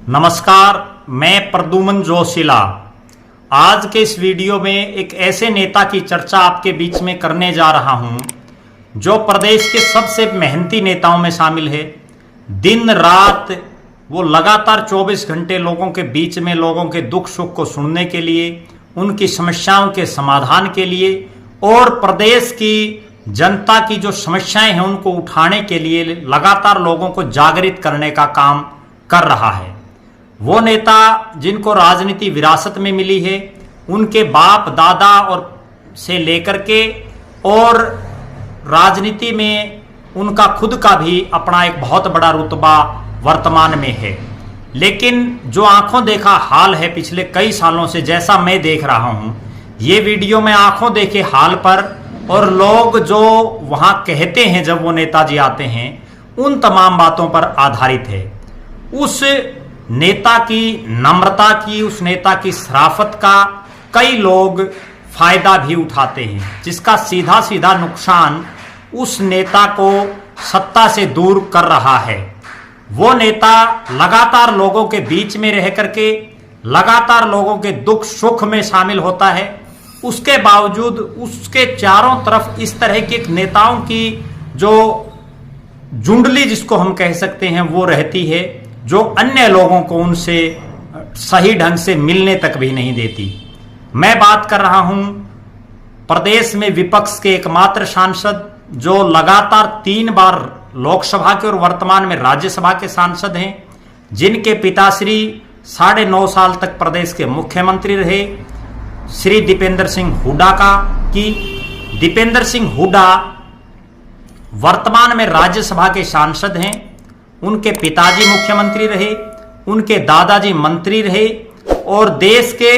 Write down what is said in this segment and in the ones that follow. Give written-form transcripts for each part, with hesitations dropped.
नमस्कार, मैं प्रद्युमन जोशीला। आज के इस वीडियो में एक ऐसे नेता की चर्चा आपके बीच में करने जा रहा हूं जो प्रदेश के सबसे मेहनती नेताओं में शामिल है। दिन रात वो लगातार 24 घंटे लोगों के बीच में लोगों के दुख सुख को सुनने के लिए, उनकी समस्याओं के समाधान के लिए और प्रदेश की जनता की जो समस्याएं हैं उनको उठाने के लिए लगातार लोगों को जागृत करने का काम कर रहा है। वो नेता जिनको राजनीति विरासत में मिली है, उनके बाप दादा और से लेकर के और राजनीति में उनका खुद का भी अपना एक बहुत बड़ा रुतबा वर्तमान में है। लेकिन जो आंखों देखा हाल है पिछले कई सालों से, जैसा मैं देख रहा हूं, ये वीडियो में आंखों देखे हाल पर और लोग जो वहां कहते हैं जब वो नेताजी आते हैं, उन तमाम बातों पर आधारित है। उस नेता की नम्रता की, उस नेता की शराफत का कई लोग फायदा भी उठाते हैं, जिसका सीधा सीधा नुकसान उस नेता को सत्ता से दूर कर रहा है। वो नेता लगातार लोगों के बीच में रह करके लगातार लोगों के दुख सुख में शामिल होता है। उसके बावजूद उसके चारों तरफ इस तरह के नेताओं की जो जुंडली जिसको हम कह सकते हैं वो रहती है, जो अन्य लोगों को उनसे सही ढंग से मिलने तक भी नहीं देती। मैं बात कर रहा हूं प्रदेश में विपक्ष के एकमात्र सांसद जो लगातार 3 बार लोकसभा के और वर्तमान में राज्यसभा के सांसद हैं, जिनके पिताश्री 9.5 साल तक प्रदेश के मुख्यमंत्री रहे, श्री दीपेंद्र सिंह हुड्डा की दीपेंद्र सिंह हुड्डा वर्तमान में राज्यसभा के सांसद हैं। उनके पिताजी मुख्यमंत्री रहे, उनके दादाजी मंत्री रहे और देश के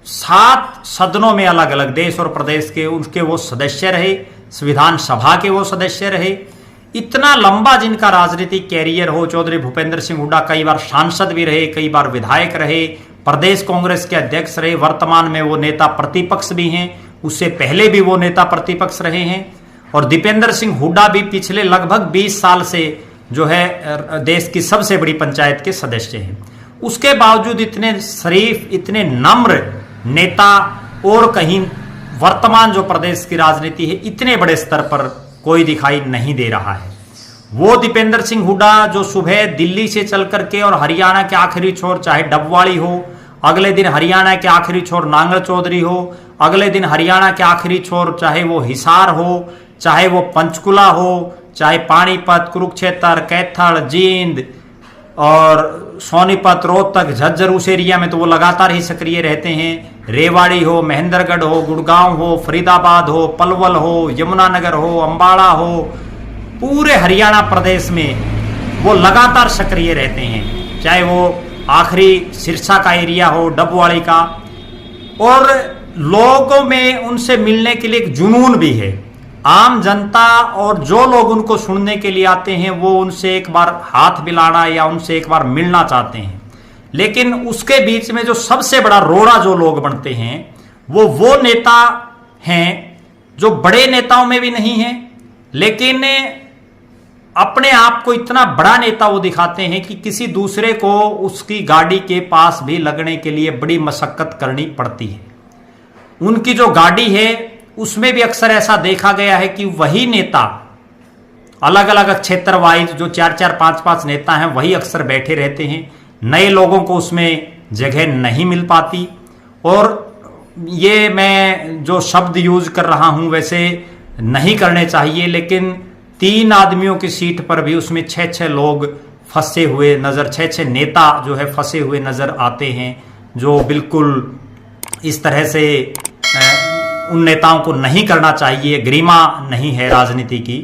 7 सदनों में अलग अलग देश और प्रदेश के उनके वो सदस्य रहे, संविधान सभा के वो सदस्य रहे। इतना लंबा जिनका राजनीतिक कैरियर हो, चौधरी भूपेंद्र सिंह हुड्डा कई बार सांसद भी रहे, कई बार विधायक रहे, प्रदेश कांग्रेस के अध्यक्ष रहे, वर्तमान में वो नेता प्रतिपक्ष भी हैं, उससे पहले भी वो नेता प्रतिपक्ष रहे हैं। और दीपेंद्र सिंह हुड्डा भी पिछले लगभग 20 साल से जो है देश की सबसे बड़ी पंचायत के सदस्य हैं। उसके बावजूद इतने शरीफ, इतने नम्र नेता और कहीं वर्तमान जो प्रदेश की राजनीति है इतने बड़े स्तर पर कोई दिखाई नहीं दे रहा है। वो दीपेंद्र सिंह हुड्डा जो सुबह दिल्ली से चल करके और हरियाणा के आखिरी छोर चाहे डबवाड़ी हो, अगले दिन हरियाणा के आखिरी छोर नांगल चौधरी हो, अगले दिन हरियाणा के आखिरी छोर चाहे वो हिसार हो, चाहे वो पंचकुला हो, चाहे पानीपत, कुरुक्षेत्र, कैथल, जींद और सोनीपत, रोहतक, झज्जर, उस एरिया में तो वो लगातार ही सक्रिय रहते हैं। रेवाड़ी हो, महेंद्रगढ़ हो, गुड़गांव हो, फरीदाबाद हो, पलवल हो, यमुनानगर हो, अंबाला हो, पूरे हरियाणा प्रदेश में वो लगातार सक्रिय रहते हैं। चाहे वो आखिरी सिरसा का एरिया हो, डबवाड़ी का, और लोगों में उनसे मिलने के लिए एक जुनून भी है। आम जनता और जो लोग उनको सुनने के लिए आते हैं वो उनसे एक बार हाथ मिलाना या उनसे एक बार मिलना चाहते हैं। लेकिन उसके बीच में जो सबसे बड़ा रोड़ा जो लोग बनते हैं वो नेता हैं जो बड़े नेताओं में भी नहीं हैं, लेकिन अपने आप को इतना बड़ा नेता वो दिखाते हैं कि किसी दूसरे को उसकी गाड़ी के पास भी लगने के लिए बड़ी मशक्कत करनी पड़ती है। उनकी जो गाड़ी है उसमें भी अक्सर ऐसा देखा गया है कि वही नेता अलग अलग क्षेत्र वाइज जो 4-4, 5-5 नेता हैं वही अक्सर बैठे रहते हैं। नए लोगों को उसमें जगह नहीं मिल पाती। और ये मैं जो शब्द यूज कर रहा हूं वैसे नहीं करने चाहिए, लेकिन 3 आदमियों की सीट पर भी उसमें 6-6 लोग फंसे हुए नजर, 6-6 नेता जो है फंसे हुए नजर आते हैं, जो बिल्कुल इस तरह से उन नेताओं को नहीं करना चाहिए। गरिमा नहीं है राजनीति की।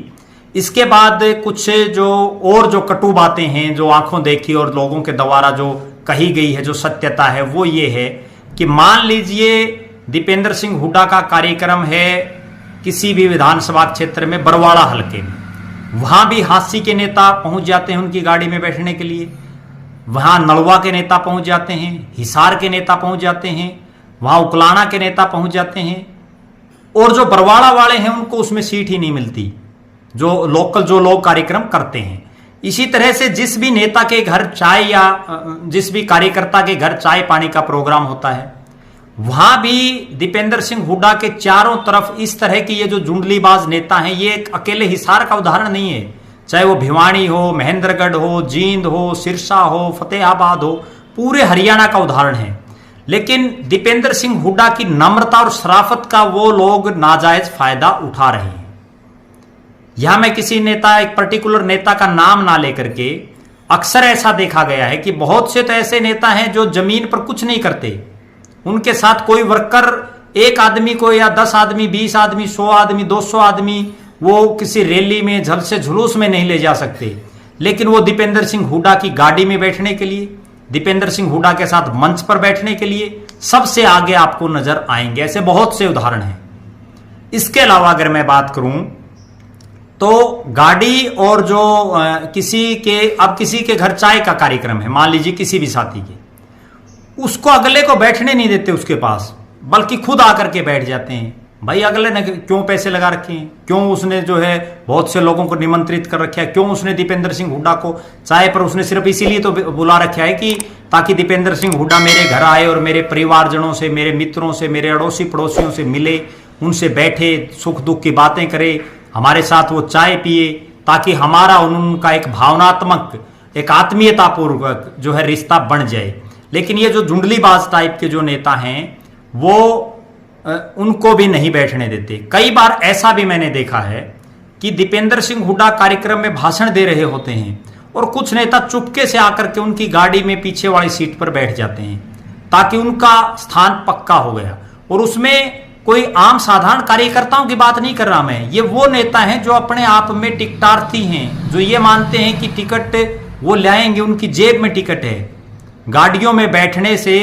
इसके बाद कुछ जो कटु बातें हैं जो आंखों देखी और लोगों के द्वारा जो कही गई है, जो सत्यता है वो ये है कि मान लीजिए दीपेंद्र सिंह हुड्डा का कार्यक्रम है किसी भी विधानसभा क्षेत्र में, बरवाड़ा हल्के में, वहां भी हांसी के नेता पहुंच जाते हैं उनकी गाड़ी में बैठने के लिए, वहां नलवा के नेता पहुंच जाते हैं, हिसार के नेता पहुंच जाते हैं, वहां उकलाना के नेता पहुंच जाते हैं, और जो बरवाड़ा वाले हैं उनको उसमें सीट ही नहीं मिलती, जो लोकल जो लोग कार्यक्रम करते हैं। इसी तरह से जिस भी नेता के घर चाय या जिस भी कार्यकर्ता के घर चाय पानी का प्रोग्राम होता है, वहां भी दीपेंद्र सिंह हुड्डा के चारों तरफ इस तरह की ये जो जुंडलीबाज नेता हैं, ये एक अकेले हिसार का उदाहरण नहीं है। चाहे वो भिवानी हो, महेंद्रगढ़ हो, जींद हो, सिरसा हो, फतेहाबाद हो, पूरे हरियाणा का उदाहरण है। लेकिन दीपेंद्र सिंह हुड्डा की नम्रता और शराफत का वो लोग नाजायज फायदा उठा रहे हैं। यहां मैं किसी नेता, एक पर्टिकुलर नेता का नाम ना लेकर के, अक्सर ऐसा देखा गया है कि बहुत से तो ऐसे नेता हैं जो जमीन पर कुछ नहीं करते। उनके साथ कोई वर्कर, एक आदमी को या 10 आदमी, 20 आदमी, 100 आदमी, 200 आदमी वो किसी रैली में झल से झुलूस में नहीं ले जा सकते, लेकिन वो दीपेंद्र सिंह हुड्डा की गाड़ी में बैठने के लिए, दीपेंद्र सिंह हुड्डा के साथ मंच पर बैठने के लिए सबसे आगे आपको नजर आएंगे। ऐसे बहुत से उदाहरण हैं। इसके अलावा अगर मैं बात करूं तो गाड़ी और जो किसी के घर चाय का कार्यक्रम है, मान लीजिए किसी भी साथी के, उसको अगले को बैठने नहीं देते उसके पास, बल्कि खुद आकर के बैठ जाते हैं। भाई अगले ने क्यों पैसे लगा रखे हैं, क्यों उसने जो है बहुत से लोगों को निमंत्रित कर रखा है, क्यों उसने दीपेंद्र सिंह हुड्डा को चाय पर उसने सिर्फ इसीलिए तो बुला रखा है कि ताकि दीपेंद्र सिंह हुड्डा मेरे घर आए और मेरे परिवारजनों से, मेरे मित्रों से, मेरे अड़ोसी पड़ोसियों से मिले, उनसे बैठे, सुख दुख की बातें करे, हमारे साथ वो चाय पिए, ताकि हमारा उनका एक भावनात्मक, एक आत्मीयतापूर्वक जो है रिश्ता बन जाए। लेकिन ये जो जुंडलीबाज टाइप के जो नेता हैं, वो उनको भी नहीं बैठने देते। कई बार ऐसा भी मैंने देखा है कि दीपेंद्र सिंह हुड्डा कार्यक्रम में भाषण दे रहे होते हैं और कुछ नेता चुपके से आकर के उनकी गाड़ी में पीछे वाली सीट पर बैठ जाते हैं, ताकि उनका स्थान पक्का हो गया। और उसमें कोई आम साधारण कार्यकर्ताओं की बात नहीं कर रहा मैं, ये वो नेता हैं जो अपने आप में टिकटार्थी हैं, जो ये मानते हैं कि टिकट वो लाएंगे, उनकी जेब में टिकट है। गाड़ियों में बैठने से,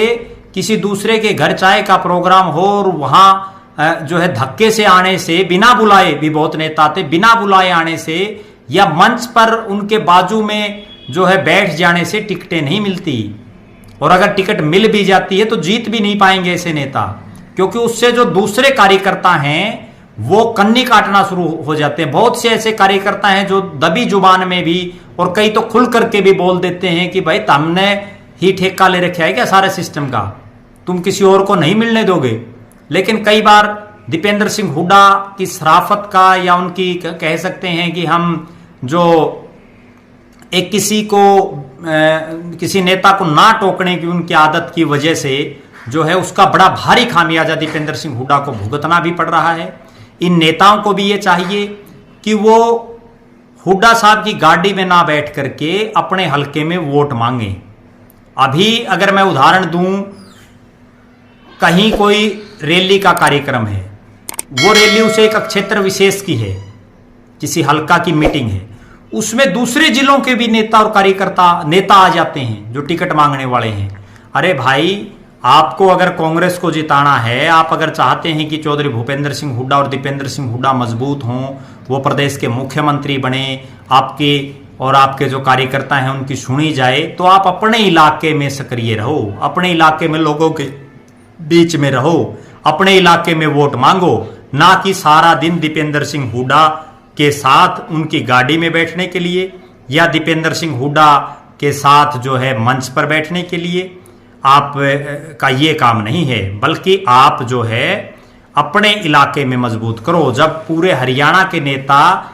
किसी दूसरे के घर चाय का प्रोग्राम हो और वहां जो है धक्के से आने से, बिना बुलाए भी बहुत नेता आते, बिना बुलाए आने से या मंच पर उनके बाजू में जो है बैठ जाने से टिकटें नहीं मिलती। और अगर टिकट मिल भी जाती है तो जीत भी नहीं पाएंगे ऐसे नेता, क्योंकि उससे जो दूसरे कार्यकर्ता हैं वो कन्नी काटना शुरू हो जाते हैं। बहुत से ऐसे कार्यकर्ता हैं जो दबी जुबान में भी, और कई तो खुल करके भी बोल देते हैं कि भाई तुमने ही ठेका ले रखा है क्या सारे सिस्टम का, तुम किसी और को नहीं मिलने दोगे। लेकिन कई बार दीपेंद्र सिंह हुड्डा की शराफत का, या उनकी कह सकते हैं कि हम जो एक किसी नेता को ना टोकने की उनकी आदत की वजह से जो है उसका बड़ा भारी खामियाजा दीपेंद्र सिंह हुड्डा को भुगतना भी पड़ रहा है। इन नेताओं को भी ये चाहिए कि वो हुड्डा साहब की गाड़ी में ना बैठ करके अपने हलके में वोट मांगे। अभी अगर मैं उदाहरण दूं, कहीं कोई रैली का कार्यक्रम है, वो रैली उसे एक क्षेत्र विशेष की है, किसी हलका की मीटिंग है, उसमें दूसरे जिलों के भी नेता और नेता आ जाते हैं जो टिकट मांगने वाले हैं। अरे भाई, आपको अगर कांग्रेस को जिताना है, आप अगर चाहते हैं कि चौधरी भूपेंद्र सिंह हुड्डा और दीपेंद्र सिंह हुड्डा मजबूत हों, वो प्रदेश के मुख्यमंत्री बने, आपके जो कार्यकर्ता हैं उनकी सुनी जाए, तो आप अपने इलाके में सक्रिय रहो, अपने इलाके में लोगों के बीच में रहो, अपने इलाके में वोट मांगो, ना कि सारा दिन दीपेंद्र सिंह हुड्डा के साथ उनकी गाड़ी में बैठने के लिए या दीपेंद्र सिंह हुड्डा के साथ जो है मंच पर बैठने के लिए। आप का ये काम नहीं है, बल्कि आप जो है अपने इलाके में मजबूत करो। जब पूरे हरियाणा के नेता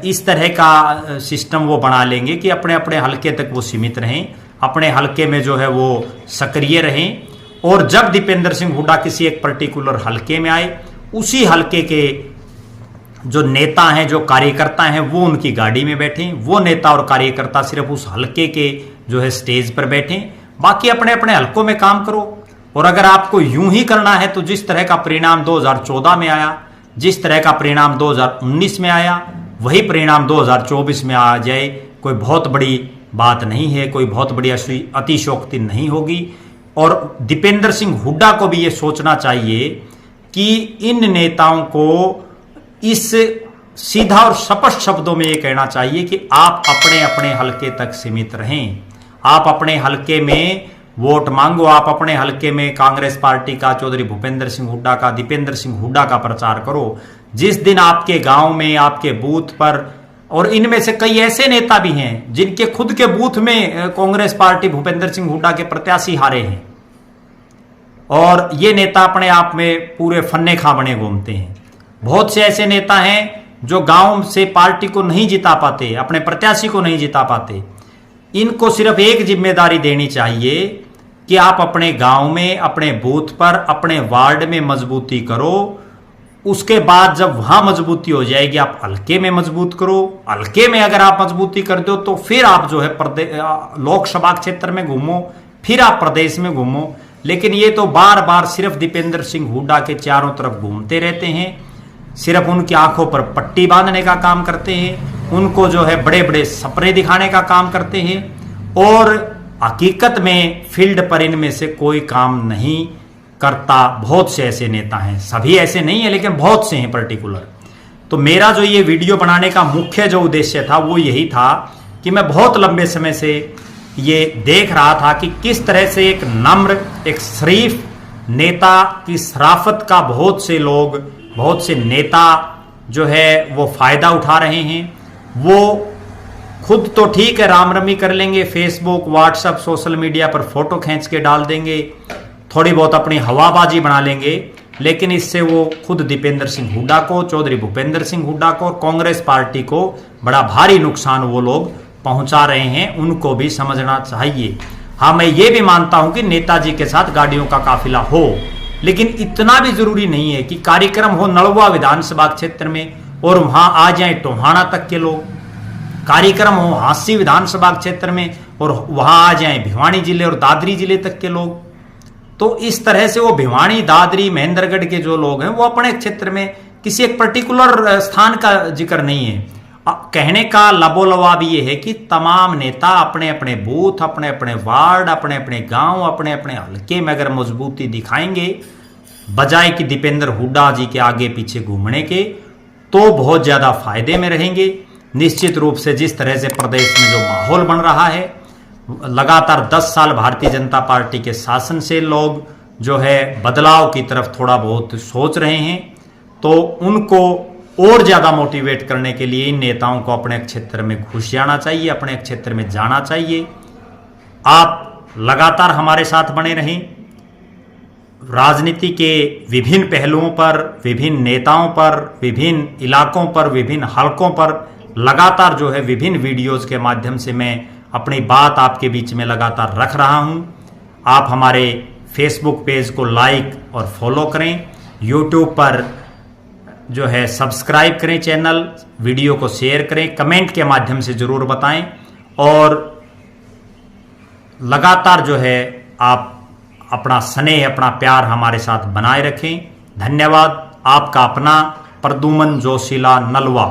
इस तरह का सिस्टम वो बना लेंगे कि अपने अपने हलके तक वो सीमित रहें, अपने हलके में जो है वो सक्रिय रहें, और जब दीपेंद्र सिंह हुड्डा किसी एक पर्टिकुलर हलके में आए, उसी हलके के जो नेता हैं, जो कार्यकर्ता हैं, वो उनकी गाड़ी में बैठें। वो नेता और कार्यकर्ता सिर्फ उस हलके के जो है स्टेज पर बैठें, बाकी अपने अपने हलकों में काम करो। और अगर आपको यूं ही करना है तो जिस तरह का परिणाम 2014 में आया, जिस तरह का परिणाम 2019 में आया, वही परिणाम 2024 में आ जाए, कोई बहुत बड़ी बात नहीं है, कोई बहुत बड़ी अतिशयोक्ति नहीं होगी। और दीपेंद्र सिंह हुड्डा को भी ये सोचना चाहिए कि इन नेताओं को इस सीधा और स्पष्ट शब्दों में ये कहना चाहिए कि आप अपने अपने हलके तक सीमित रहें, आप अपने हलके में वोट मांगो, आप अपने हलके में कांग्रेस पार्टी का, चौधरी भूपेंद्र सिंह हुड्डा का, दीपेंद्र सिंह हुड्डा का प्रचार करो। जिस दिन आपके गांव में, आपके बूथ पर और इनमें से कई ऐसे नेता भी हैं जिनके खुद के बूथ में कांग्रेस पार्टी भूपेंद्र सिंह हुड्डा के प्रत्याशी हारे हैं, और ये नेता अपने आप में पूरे फन्ने खा बने घूमते हैं। बहुत से ऐसे नेता हैं जो गांव से पार्टी को नहीं जिता पाते, अपने प्रत्याशी को नहीं जिता पाते। इनको सिर्फ एक जिम्मेदारी देनी चाहिए कि आप अपने गांव में, अपने बूथ पर, अपने वार्ड में मजबूती करो। उसके बाद जब वहां मजबूती हो जाएगी, आप हल्के में मजबूत करो। हल्के में अगर आप मजबूती कर दो तो फिर आप जो है लोकसभा क्षेत्र में घूमो, फिर आप प्रदेश में घूमो। लेकिन ये तो बार बार सिर्फ दीपेंद्र सिंह हुड्डा के चारों तरफ घूमते रहते हैं, सिर्फ उनकी आंखों पर पट्टी बांधने का काम करते हैं, उनको जो है बड़े बड़े सपने दिखाने का काम करते हैं, और हकीकत में फील्ड पर इनमें से कोई काम नहीं करता। बहुत से ऐसे नेता हैं, सभी ऐसे नहीं है लेकिन बहुत से हैं पर्टिकुलर। तो मेरा जो ये वीडियो बनाने का मुख्य जो उद्देश्य था वो यही था कि मैं बहुत लंबे समय से ये देख रहा था कि किस तरह से एक नम्र, एक शरीफ नेता की शराफत का बहुत से लोग, बहुत से नेता जो है वो फायदा उठा रहे हैं। वो खुद तो ठीक है, रामरमी कर लेंगे, फेसबुक, व्हाट्सएप, सोशल मीडिया पर फोटो खींच के डाल देंगे, थोड़ी बहुत अपनी हवाबाजी बना लेंगे, लेकिन इससे वो खुद दीपेंद्र सिंह हुड्डा को, चौधरी भूपेंद्र सिंह हुड्डा को और कांग्रेस पार्टी को बड़ा भारी नुकसान वो लोग पहुंचा रहे हैं। उनको भी समझना चाहिए। हाँ, मैं ये भी मानता हूं कि नेताजी के साथ गाड़ियों का काफिला हो, लेकिन इतना भी जरूरी नहीं है कि कार्यक्रम हो नलवा विधानसभा क्षेत्र में और वहां आ जाए टोहाना तक के लोग, कार्यक्रम हो हांसी विधानसभा क्षेत्र में और वहां आ जाए भिवानी जिले और दादरी जिले तक के लोग। तो इस तरह से वो भिवानी, दादरी, महेंद्रगढ़ के जो लोग हैं वो अपने क्षेत्र में किसी एक पर्टिकुलर स्थान का जिक्र नहीं है। कहने का लबोलवाब ये है कि तमाम नेता अपने अपने बूथ, अपने अपने वार्ड, अपने अपने गांव, अपने अपने हल्के में अगर मजबूती दिखाएंगे बजाय कि दीपेंद्र हुड्डा जी के आगे पीछे घूमने के, तो बहुत ज्यादा फायदे में रहेंगे। निश्चित रूप से जिस तरह से प्रदेश में जो माहौल बन रहा है, लगातार 10 साल भारतीय जनता पार्टी के शासन से लोग जो है बदलाव की तरफ थोड़ा बहुत सोच रहे हैं, तो उनको और ज्यादा मोटिवेट करने के लिए इन नेताओं को अपने क्षेत्र में घुस जाना चाहिए, अपने क्षेत्र में जाना चाहिए। आप लगातार हमारे साथ बने रहें। राजनीति के विभिन्न पहलुओं पर, विभिन्न नेताओं पर, विभिन्न इलाकों पर, विभिन्न हलकों पर लगातार जो है विभिन्न वीडियोस के माध्यम से मैं अपनी बात आपके बीच में लगातार रख रहा हूं। आप हमारे फेसबुक पेज को लाइक और फॉलो करें, यूट्यूब पर जो है सब्सक्राइब करें चैनल, वीडियो को शेयर करें, कमेंट के माध्यम से जरूर बताएं, और लगातार जो है आप अपना स्नेह, अपना प्यार हमारे साथ बनाए रखें। धन्यवाद। आपका अपना प्रद्युमन जोशीला, नलवा।